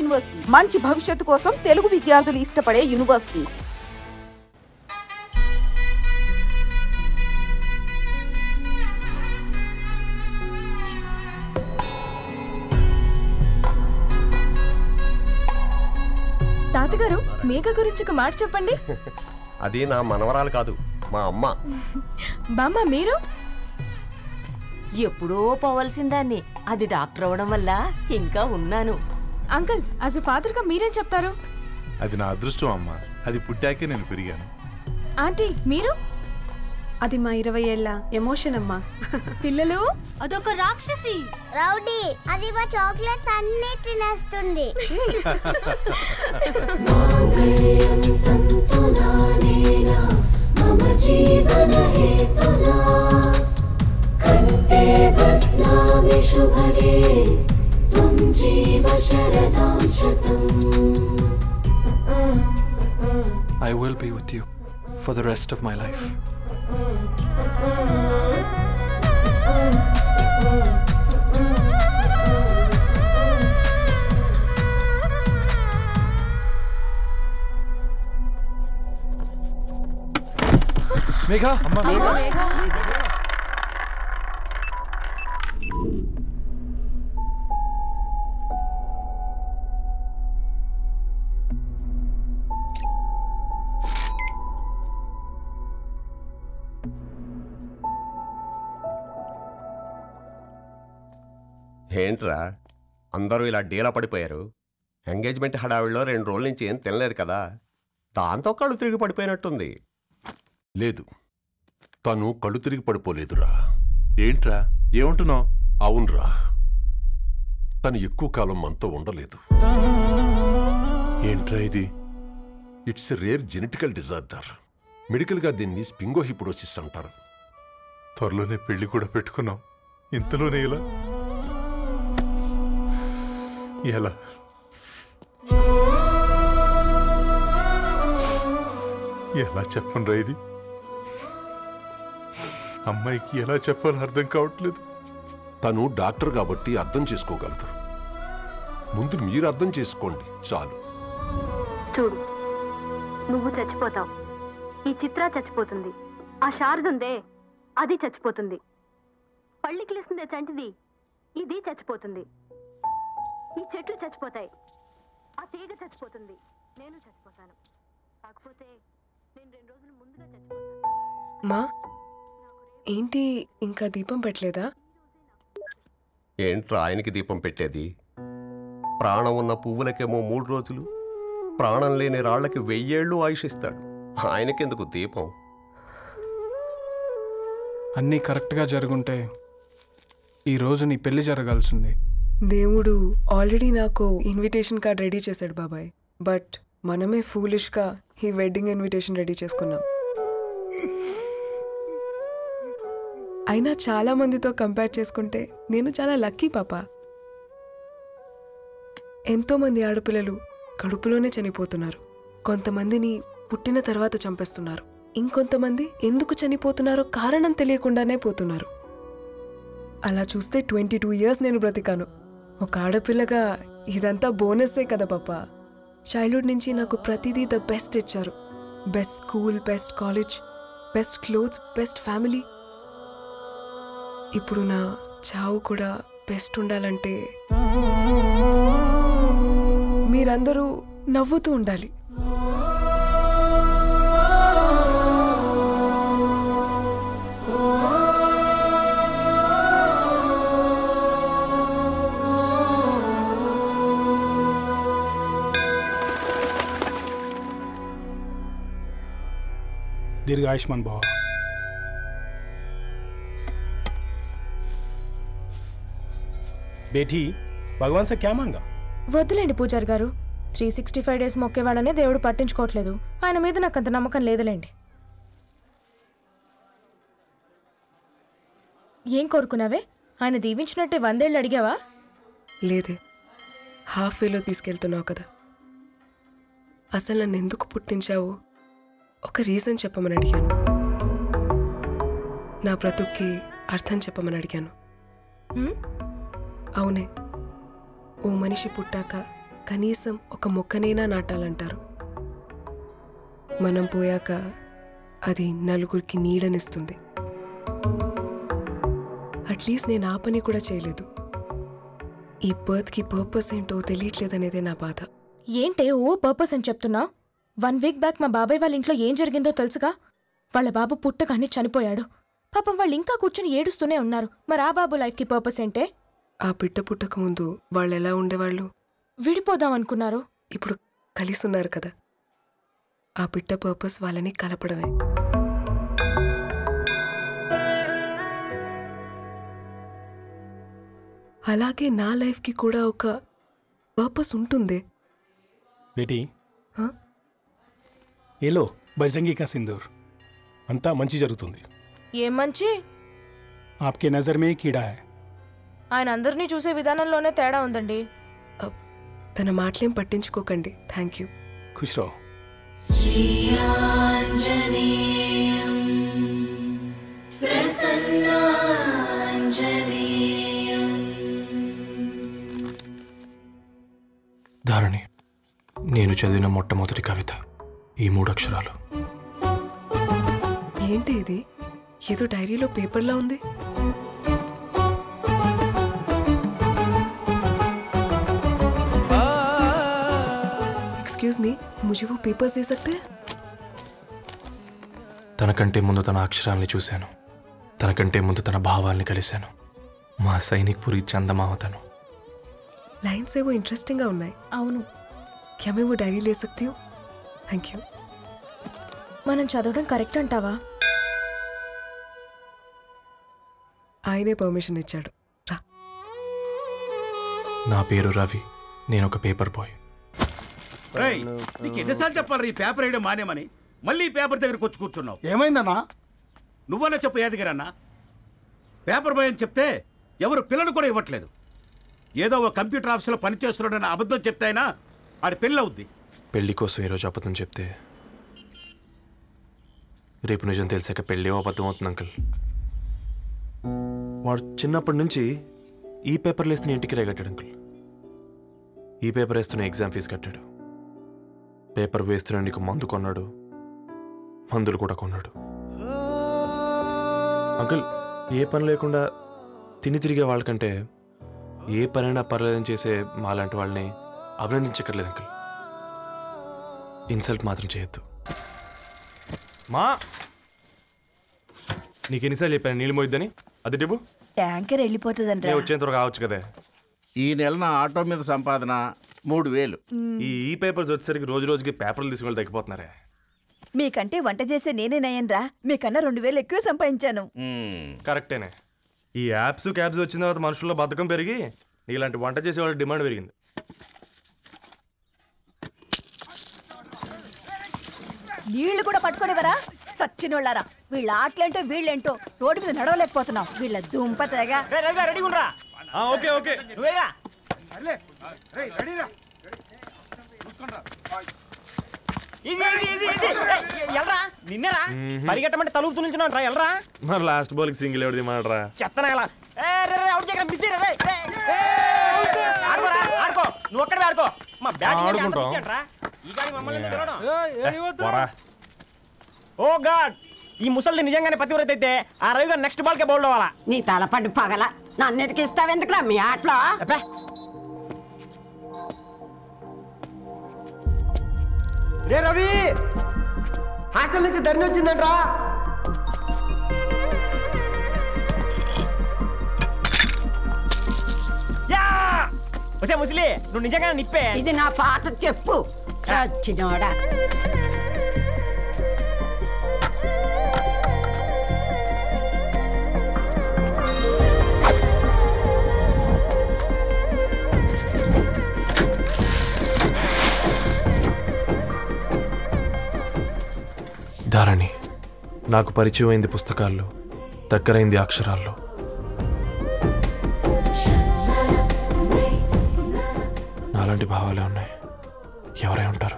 University, మంచి భవిష్యత్తు కోసం తెలుగు విద్యార్థులు ఇష్టపడే యూనివర్సిటీ. తాతగారు, మేఘ గురించి ఒక మాట చెప్పండి. అది నా మనవరాలు కాదు, మా అమ్మ. బామ్మ, మీరు ఎప్పుడో పోవలసిందాన్ని, అది డాక్టర్ అవడం వల్ల ఇంకా ఉన్నాను. అంకుల్, యాజ్ ఎ ఫాదర్ గా మీరేం చెప్తారు? అది నా అదృష్టం అమ్మ, అది పుట్టాకే నేను పెరిగాను. ఆంటీ, మీరు? అది మా 20 ఏళ్ల ఎమోషన్ అమ్మా. పిల్లలు, అదొక రాక్షసి రౌడీ, అది మా చాక్లెట్స్ అన్ని తినేస్తుంది. I will be with you for the rest of my life. Megha, Amma. Megha. ఏంట్రా అందరూ ఇలా డీలా పడిపోయారు? ఎంగేజ్మెంట్ హడావిడిలో 2 రోజుల నుంచి ఏం తినలేదు కదా, దాంతో కళ్ళు తిరిగి పడిపోయినట్టుంది. లేదు, తను కళ్ళు తిరిగి పడిపోలేదురా. ఏంట్రా ఏమంటున్నావు? అవునరా, తను ఎక్కువ కాలం మనతో ఉండలేదు. ఏంట్రా ఇది? It's a rare genetical disorder. మెడికల్గా దీన్ని స్పింగోహిపోడోసిస్ అంటారు. త్వరలోనే పెళ్లి కూడా పెట్టుకున్నాం, ఇంతలోనే ఇలా ఎలా? ఎలా చెప్పను రా ఇది? అమ్మాయికి ఎలా చెప్పాలో అర్థం కావట్లేదు. తను డాక్టర్ కాబట్టి అర్థం చేసుకోగలదు. ముందు మీరు అర్థం చేసుకోండి చాలు. చూడు, నువ్వు చచ్చిపోతావు, ఈ చిత్ర చచ్చిపోతుంది, ఆ శారదుందే అది చచ్చిపోతుంది, పళ్ళికిలిస్తుందే చంటిది ఇది చచ్చిపోతుంది, ఈ చెట్లు చచ్చిపోతాయి, ఆ తీగ చచ్చిపోతుంది, నేను చచ్చిపోతాను. కాకపోతే నేను 2 రోజులు ముందుగా చచ్చిపోతాను. మా ఏంటి ఇంకా దీపం పెట్టలేదా? ఏంట్రా ఆయనకి దీపం పెట్టేది? ప్రాణం ఉన్న పువ్వులకేమో 3 రోజులు, ప్రాణం లేని రాళ్లకి 1000 ఏళ్ళు ఆయుషిస్తాడు. ఆయనకెందుకు దీపం? అన్నీ కరెక్ట్గా జరుగుంటే ఈరోజు నీ పెళ్లి జరగాల్సింది. దేవుడు ఆల్రెడీ నాకు ఇన్విటేషన్ కార్డ్ రెడీ చేశాడు బాబాయ్. బట్ మనమే ఫూలిష్గా ఈ వెడ్డింగ్ ఇన్విటేషన్ రెడీ చేసుకున్నాం. అయినా చాలా మందితో కంపేర్ చేసుకుంటే నేను చాలా లక్కీ పాప. ఎంతోమంది ఆడపిల్లలు కడుపులోనే చనిపోతున్నారు. కొంతమందిని పుట్టిన తర్వాత చంపేస్తున్నారు. ఇంకొంతమంది ఎందుకు చనిపోతున్నారో కారణం తెలియకుండానే పోతున్నారు. అలా చూస్తే 22 ఇయర్స్ నేను బ్రతికాను. ఒక ఆడపిల్లగా ఇదంతా బోనస్సే కదా పాప. చైల్డ్హుడ్ నుంచి నాకు ప్రతిదీ ద బెస్ట్ ఇచ్చారు. Best school, best college, best clothes, best family. ఇప్పుడు నా చావు కూడా బెస్ట్ ఉండాలంటే మీరందరూ నవ్వుతూ ఉండాలి. दीर्घायुष्मान भव. बेटी, भगवान से क्या मांगा? వద్దులేండి పూజారి గారు, 365 డేస్ మొక్కేవాళ్ళనే దేవుడు పట్టించుకోవట్లేదు. ఆయన మీద నాకు అంత నమ్మకం లేదులేండి. ఏం కోరుకున్నావే? ఆయన దీవించినట్టే 100 ఏళ్ళు అడిగావా? లేదే, హాఫ్ వేలో తీసుకెళ్తున్నావు కదా. అసలు నన్ను ఎందుకు పుట్టించావు ఒక రీజన్ చెప్పమని అడిగాను. నా బ్రతుక్కి అర్థం చెప్పమని అడిగాను. అవునే, ఓ మనిషి పుట్టాక కనీసం ఒక మొక్కనైనా నాటాలంటారు. మనం పోయాక అది నలుగురికి నీడనిస్తుంది. అట్లీస్ట్ నేను ఆ పని కూడా చేయలేదు. ఈ బర్త్కి పర్పస్ ఏంటో తెలియట్లేదనేదే నా బాధ. ఏంటే ఓ పర్పస్ అని చెప్తున్నా? 1 వీక్ బ్యాక్ మా బాబాయ్ వాళ్ళ ఇంట్లో ఏం జరిగిందో తెలుసుగా? వాళ్ళ బాబు పుట్టగానే చనిపోయాడు. పాపం వాళ్ళు ఇంకా కూర్చొని ఏడుస్తూనే ఉన్నారు. మరి ఆ బాబు లైఫ్కి పర్పస్ ఏంటే? ఆ బిడ్డ పుట్టక ముందు వాళ్ళు ఎలా ఉండేవాళ్ళు? విడిపోదాం అనుకున్నారు. ఇప్పుడు కలిసి ఉన్నారు కదా. ఆ బిడ్డ పర్పస్ వాళ్ళని కలపడమే. అలాగే నా లైఫ్కి కూడా ఒక పర్పస్ ఉంటుంది. बेटी हाँ? ये लो बजरंगी का सिंदूर अंता मंची जరుగుతుంది. ఏం మంచి? आपके नजर में कीड़ा है. ఆయన అందరినీ చూసే విధానంలోనే తేడా ఉందండి. తన మాటలేం పట్టించుకోకండి. Thank you. खुश रहो. ధారణి, నేను చదివిన మొట్టమొదటి కవిత ఈ 3 అక్షరాలు. ఏంటి ఇది? ఏదో డైరీలో పేపర్లా ఉంది. एक्सक्यूज मी, मुझे वो पेपर्स दे सकते हैं? తనకంటే ముందు తన అక్షరాల్ని చూశాను. తనకంటే ముందు తన భావాల్ని కలిశాను. మా సైనిక్ పురి చందమావతను. लाइन्स है वो इंटरेस्टिंग గా ఉన్నాయి. అవును. क्या मैं वो डायरी ले सकती हूँ? Thank you. మనం చదవడం కరెక్ట్ అంటావా? ఆయనే పర్మిషన్ ఇచ్చాడు. రా. నా పేరు రవి. నేను ఒక పేపర్ బాయ్. రేయ్, నీకు ఎన్నిసార్లు చెప్పాలి ఈ పేపర్ వేయడం మానేమని? మళ్ళీ ఈ పేపర్ దగ్గరకు వచ్చి కూర్చున్నావు. ఏమైందన్నా? నువ్వన్నా చెప్పు యాదగిరన్నా. పేపర్ బాయ్ అని చెప్తే ఎవరు పిల్లలు కూడా ఇవ్వట్లేదు. ఏదో ఒక కంప్యూటర్ ఆఫీసులో పనిచేస్తున్నాడన్న అబద్ధం చెప్తే అయినా ఆడి పెళ్ళి అవుద్ది. పెళ్లి కోసం ఈరోజు అబద్ధం చెప్తే రేపు నిజం తెలిసాక పెళ్ళి అబద్ధం అవుతుంది అంకుల్. వాడు చిన్నప్పటి నుంచి ఈ పేపర్లు వేస్తున్న ఇంటికి రేగట్టాడు అంకుల్. ఈ పేపర్ వేస్తున్న ఎగ్జామ్ ఫీజు కట్టాడు. పేపర్ వేస్తున్న నీకు మందు కొన్నాడు. మందులు కూడా కొన్నాడు. అంకుల్, ఏ పని లేకుండా తిని తిరిగే వాళ్ళకంటే ఏ పనైనా పర్లేదని చేసే మాలాంటి వాళ్ళని అభినందించక్కర్లేదు అంకుల్. ఇన్సల్ట్ మాత్రం చేయొద్దు. మా నీకు ఎన్నిసార్లు చెప్పాను నీళ్ళు మోయిద్దని? అది డిబు ట్యాంకర్ వెళ్ళిపోతుందంటే వచ్చేంత వరకు కావచ్చు కదా. ఈ నెల నా ఆటో మీద సంపాదన 3000. ఈ పేపర్స్ వచ్చేసరికి రోజు రోజుకి పేపర్లు తీసుకుని తగ్గిపోతున్నారే. మీకంటే వంట చేసే నేనే నయ్యనరా. మీకన్నా 2000 ఎక్కువ సంపాదించాను. కరెక్టేనే. ఈ యాప్స్ క్యాబ్స్ వచ్చిన తర్వాత మనుషుల్లో బద్ధకం పెరిగి ఇలాంటి వంట చేసే వాళ్ళ డిమాండ్ పెరిగింది. నీళ్లు కూడా పట్టుకునేవరా సచ్చినోళ్ళారా. వీళ్ళ ఆటలేంటో వీళ్ళేంటో రోడ్డు మీద నడవలేకపోతున్నాం. వీళ్ళ దుంప తెగ. ఓకే ఓకే నిన్నరా పరిగెట్టమంటే తలుపుతూ నుంచి ఎల్రా. మరి లాస్ట్ బాల్ కి సింగిల్ ఎవరిది మాడరా? చెత్తనా ఆడుకో, నువ్వు ఒక్కడే ఆడుకో. మా బ్యాటింగ్ ఓ గాడ్, ఈ ముసలి నిజంగానే పతివ్రత అయితే ఆ రవి గారు నెక్స్ట్ బాల్ కే బౌల్డ్ అవ్వాలా. నీ తలపండు పగల నన్నెదికి ఇస్తావెందుకురా మీ ఆటలో? రే రవి, హాస్టల్ నుంచి ధరణి వచ్చిందంట్రా. వచ్చే ముసలి, నువ్వు నిజంగా నిప్పే. ఇది నా పాట చెప్పు చచ్చినోడా. ధారణి, నాకు పరిచయం అయింది పుస్తకాల్లో, దగ్గరైంది అక్షరాల్లో. నాలాంటి భావాలే ఉన్నాయి. ఎవరై ఉంటారు?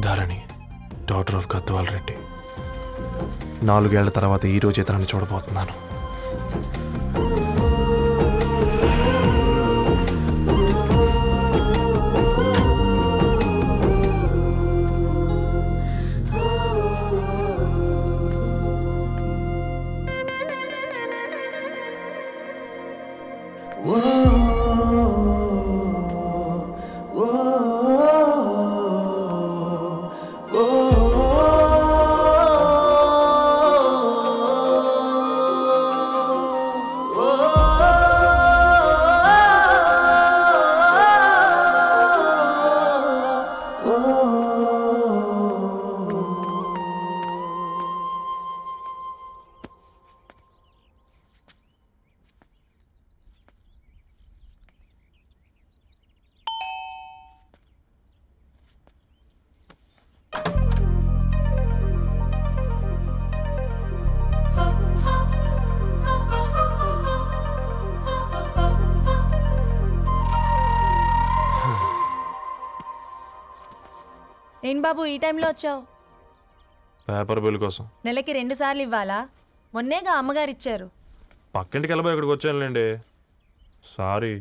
Dharani, daughter of Gadwal Reddy. 4 ఏళ్ల తర్వాత ఈ రోజే తనని చూడబోతున్నాను. ఏం బాబు ఈ టైంలో వచ్చావు? పేపర్ బిల్ కోసం. నెలకి 2 సార్లు ఇవ్వాలా? మొన్నేగా అమ్మగారు ఇచ్చారు. పక్కింటికి వెళ్ళబోయి ఇక్కడికి వచ్చానులేండి. సారీ.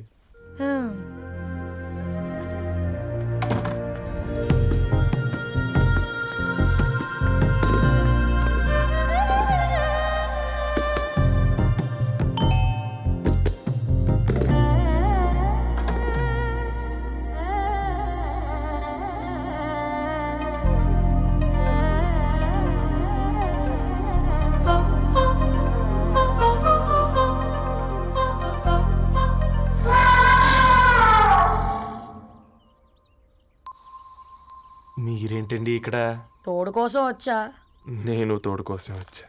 మీరేంటండి ఇక్కడ? తోడు కోసం వచ్చా. నేను తోడు కోసం వచ్చా.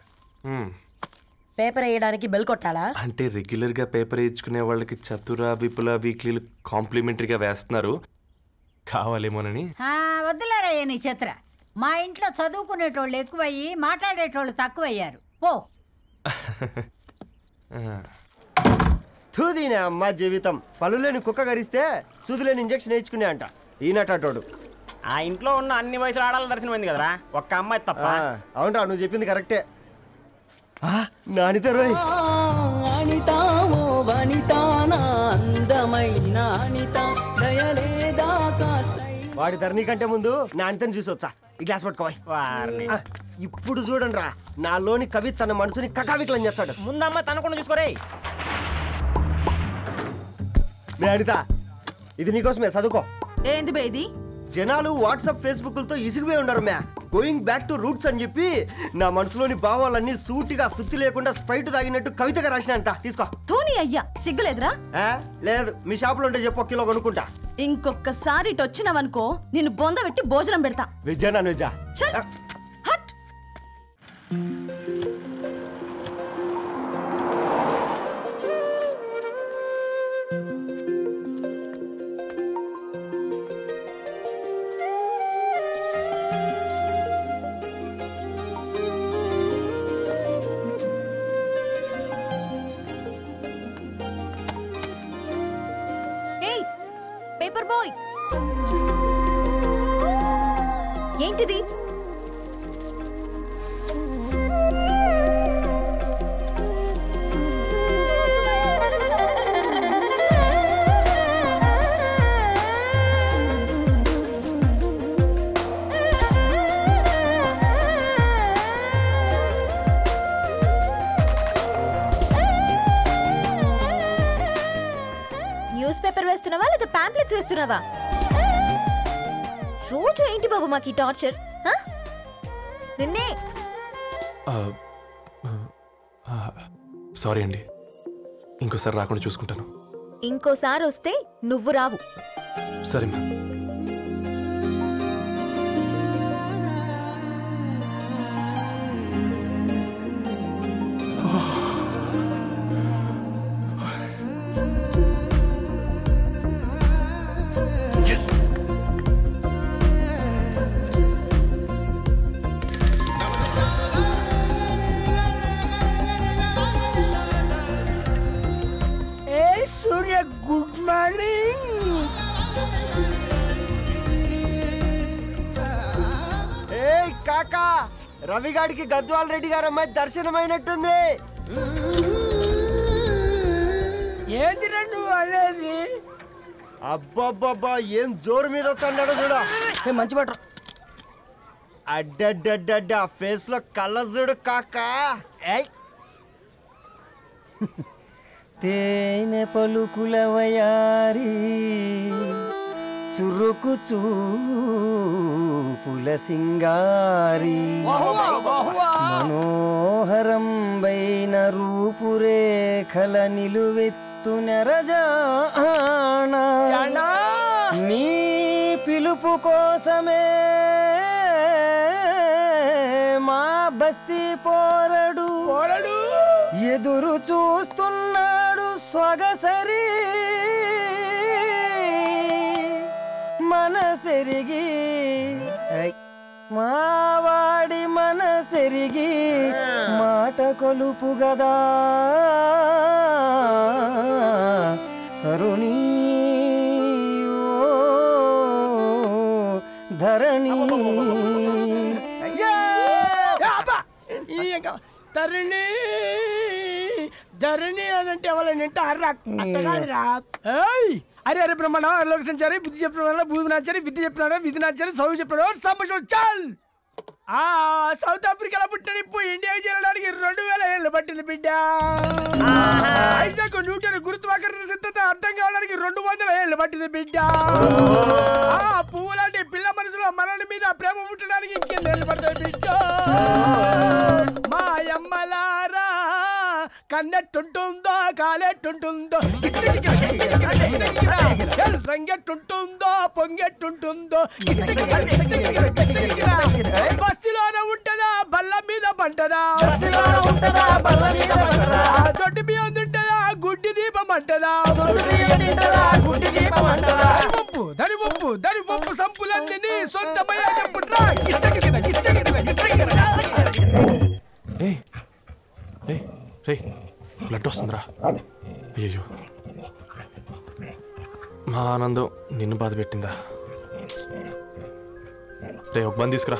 పేపర్ వేయడానికి బెల్ కొట్టాలా? అంటే రెగ్యులర్గా పేపర్ వేయించుకునే వాళ్ళకి చతుర విపుల వీక్లీలు కాంప్లిమెంటరీగా వేస్తున్నారు, కావాలేమోనని. వద్దులేరా నీ చిత్ర. మా ఇంట్లో చదువుకునేటోళ్ళు ఎక్కువయ్యి మాట్లాడేటోళ్ళు తక్కువయ్యారు. పో. తూదీనే అమ్మ జీవితం. పలులేని కుక్క గరిస్తే సూదులేని ఇంజక్షన్ వేయించుకునే అంట ఈనటోడు. ఆ ఇంట్లో ఉన్న అన్ని వయసులో ఆడాల దర్శనమైంది కదరా, ఒక్క అమ్మాయి తప్ప. అవునరా, నువ్వు చెప్పింది కరెక్టే. నానిత రోయ్ వాడి ధరణి కంటే ముందు నానితని చూసి వచ్చా. ఈ గ్లాస్ పట్టుకోవాలి. ఇప్పుడు చూడండి రా, నాలోని కవి తన మనసుని కకావికలం చేస్తాడు. ముందమ్మ తనకుండా చూసుకోరే. నానిత, ఇది నీకోసమే, చదువుకో. ఏంది బేది? జనాలు వాట్సాప్ ఫేస్బుక్లతో ఇసిగిపోయి ఉన్నారు మ్యా. గోయింగ్ బ్యాక్ టు రూట్స్ అని చెప్పి నా మనసులోని భావాలన్నీ సూటిగా సుత్తి లేకుండా స్ప్రైట్ తాగినట్టు కవితగా రాసినంట. తీసుకో. తూని అయ్యా, సిగ్గులేదురా? లేదు, మీ షాపులో ఉంటే చెప్పు, 1 కిలో కొనుక్కుంటా. ఇంకొకసారి ఇటు వచ్చినావనుకో నిన్ను బొంద పెట్టి భోజనం పెడతా. వెజ్జా నాన్ వెజ్జా? హట్. పేపర్ బాయ్, ఏంటిది? న్యూస్ పేపర్ వేస్తున్నావా లేదా పాంప్లెట్స్ వేస్తున్నావా? రోజు ఏంటి బాబు మాకు ఈ టార్చర్? నిన్నే. సారీ అండి, ఇంకోసారి రాకుండా చూసుకుంటాను. ఇంకోసారి వస్తే నువ్వు రావు. సరే మ్యామ్. Good morning. ఏ కాకా, రవిగాడికి గద్వాల్ రెడ్డి గారు అమ్మాయి దర్శనమైనట్టుంది. ఏంటి నువ్వు అనేది? అబ్బబ్బబ్బా, ఏం జోరు మీద వస్తున్నాడో చూడ. మంచి బట్ట. అడ్డడ్డడ్డ ఫేస్ లో కళ్ళ చూడు కాకా. తేనె పలుకుల వయారి చురుకు చూపుల సింగారి మనోహరం బైన రూపురేఖల నిలువెత్తు నెరజానా నీ పిలుపు కోసమే మా బస్తీ పోరడు ఎదురు చూస్తున్నాడు సొగసరి మనసెరిగి మావాడి మనసెరిగి మాట కొలుపు గదా తరుణీ ధరణి ధరణి ధరణి అదంటే ఎవరైనా అట్ట కాదురా. అరే అరే బ్రహ్మణ లోక సంచారి బుద్ధి చెప్పిన భూమి నాచారి విద్య చెప్పినాడు విధి నాచారి చదువు చెప్పినాడు సంభాషణ చాల్. సౌత్ ఆఫ్రికాలో పుట్టిన ఇప్పుడు ఇండియాకి చేరడానికి 2000 ఏళ్ళు పట్టింది బిడ్డ. ఐజాక్ న్యూటన్ గురుత్వాకర్షణ సిద్ధత అర్థం కావడానికి 200 ఏళ్ళు పట్టింది బిడ్డ. పువ్వు లాంటి పిల్ల మనసులో మనని మీద ప్రేమ పుట్టడానికి ఇంకేళ్ళు పడతాయి బిడ్డ. మా అమ్మలారా కన్నెట్టుంటుందో కాలెట్టుంటుందో రంగెట్టుంటుందో పొంగెట్టుంటుందో బస్తిలోనే ఉంటదా బల్ల మీద పంటదా దొడ్డి బియ్యం తింటదా గుడ్డి దీపం అంటదా దరి పప్పు సంపులన్నీ సొంతమయ్యా చెప్పుట్రా. బ్లడ్ వస్తుందిరా. అయ్యో మా ఆనందం నిన్ను బాధ పెట్టిందా? రే ఒక బంద్ తీసుకురా.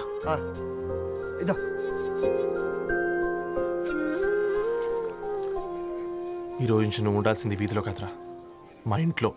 ఈరోజు నుంచి నువ్వు ఉండాల్సింది వీధిలో కదరా, మా ఇంట్లో.